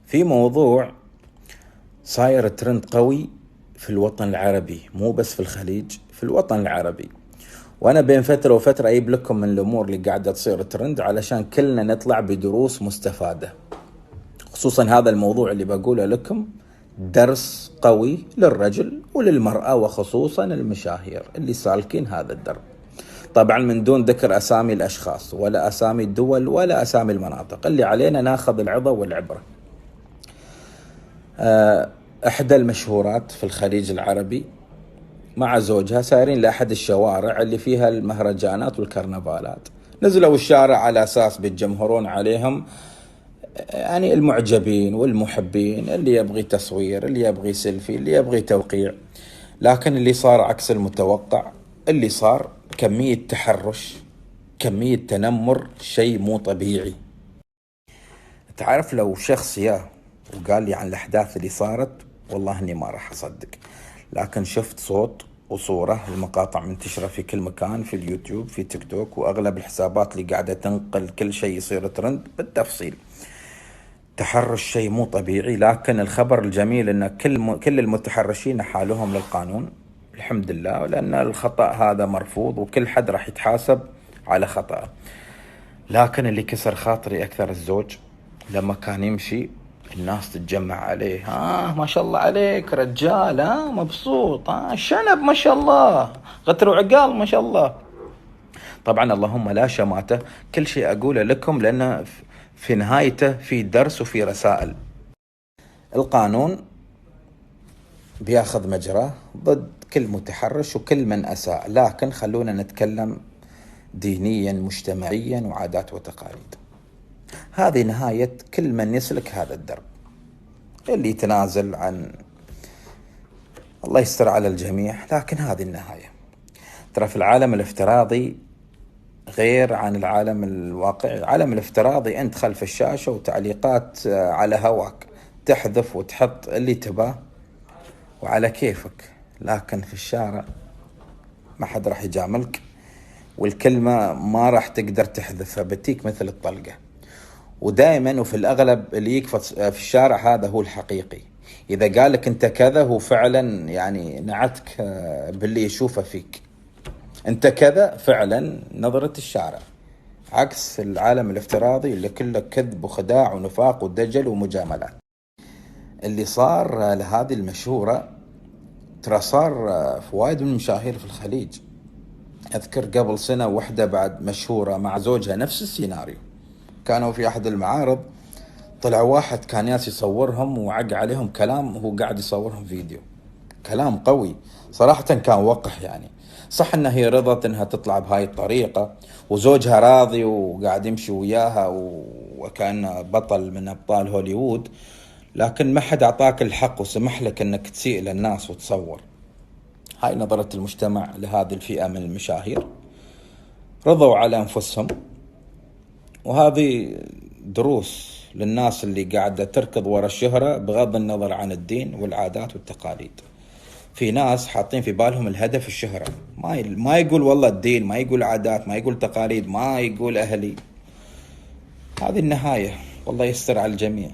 في موضوع صاير ترند قوي في الوطن العربي، مو بس في الخليج، في الوطن العربي. وانا بين فترة وفترة اجيب لكم من الامور اللي قاعدة تصير ترند علشان كلنا نطلع بدروس مستفادة. خصوصا هذا الموضوع اللي بقوله لكم درس قوي للرجل وللمرأة، وخصوصا المشاهير اللي سالكين هذا الدرب. طبعا من دون ذكر اسامي الاشخاص ولا اسامي الدول ولا اسامي المناطق، اللي علينا ناخذ العظة والعبرة. احدى المشهورات في الخليج العربي مع زوجها سايرين لأحد الشوارع اللي فيها المهرجانات والكرنفالات. نزلوا الشارع على أساس بيتجمهرون عليهم، يعني المعجبين والمحبين، اللي يبغي تصوير، اللي يبغي سيلفي، اللي يبغي توقيع. لكن اللي صار عكس المتوقع، اللي صار كمية تحرش، كمية تنمر، شيء مو طبيعي. تعرف لو شخص وقال لي عن الأحداث اللي صارت، والله إني ما راح أصدق. لكن شفت صوت وصورة، المقاطع منتشرة في كل مكان، في اليوتيوب، في تيك توك، وأغلب الحسابات اللي قاعدة تنقل كل شيء يصير ترند بالتفصيل. تحرش شيء مو طبيعي، لكن الخبر الجميل أن كل المتحرشين حالهم للقانون الحمد لله، لأن الخطأ هذا مرفوض وكل حد راح يتحاسب على خطأه. لكن اللي كسر خاطري أكثر الزوج، لما كان يمشي الناس تتجمع عليه، ما شاء الله عليك رجال، مبسوط، شنب ما شاء الله، غتر وعقال ما شاء الله. طبعا اللهم لا شماته، كل شيء أقوله لكم لأن في نهايته في درس وفي رسائل. القانون بياخذ مجراه ضد كل متحرش وكل من أساء، لكن خلونا نتكلم دينيا مجتمعيا وعادات وتقاليد. هذه نهاية كل من يسلك هذا الدرب، اللي يتنازل عن الله يستر على الجميع، لكن هذه النهاية. ترى في العالم الافتراضي غير عن العالم الواقعي. العالم الافتراضي أنت خلف الشاشة وتعليقات على هواك، تحذف وتحط اللي تباه وعلى كيفك، لكن في الشارع ما حد راح يجاملك، والكلمة ما راح تقدر تحذفها، بتيك مثل الطلقة. ودائما وفي الأغلب اللي يكفت في الشارع هذا هو الحقيقي. إذا قالك أنت كذا، هو فعلا يعني نعتك باللي يشوفه فيك. أنت كذا فعلا نظرة الشارع، عكس العالم الافتراضي اللي كله كذب وخداع ونفاق ودجل ومجاملات. اللي صار لهذه المشهورة ترى صار في وايد من المشاهير في الخليج. أذكر قبل سنة واحدة بعد مشهورة مع زوجها نفس السيناريو، كانوا في أحد المعارض، طلع واحد كان ياس يصورهم وعق عليهم كلام وهو قاعد يصورهم فيديو، كلام قوي صراحة، كان وقح يعني. صح انها هي رضت انها تطلع بهاي الطريقة وزوجها راضي وقاعد يمشي وياها وكان بطل من ابطال هوليوود، لكن ما حد اعطاك الحق وسمح لك انك تسيء للناس وتصور. هاي نظرة المجتمع لهذه الفئة من المشاهير، رضوا على انفسهم. وهذه دروس للناس اللي قاعدة تركض ورا الشهرة بغض النظر عن الدين والعادات والتقاليد. في ناس حاطين في بالهم الهدف الشهرة، ما يقول والله الدين، ما يقول عادات، ما يقول تقاليد، ما يقول أهلي. هذه النهاية، والله يستر على الجميع.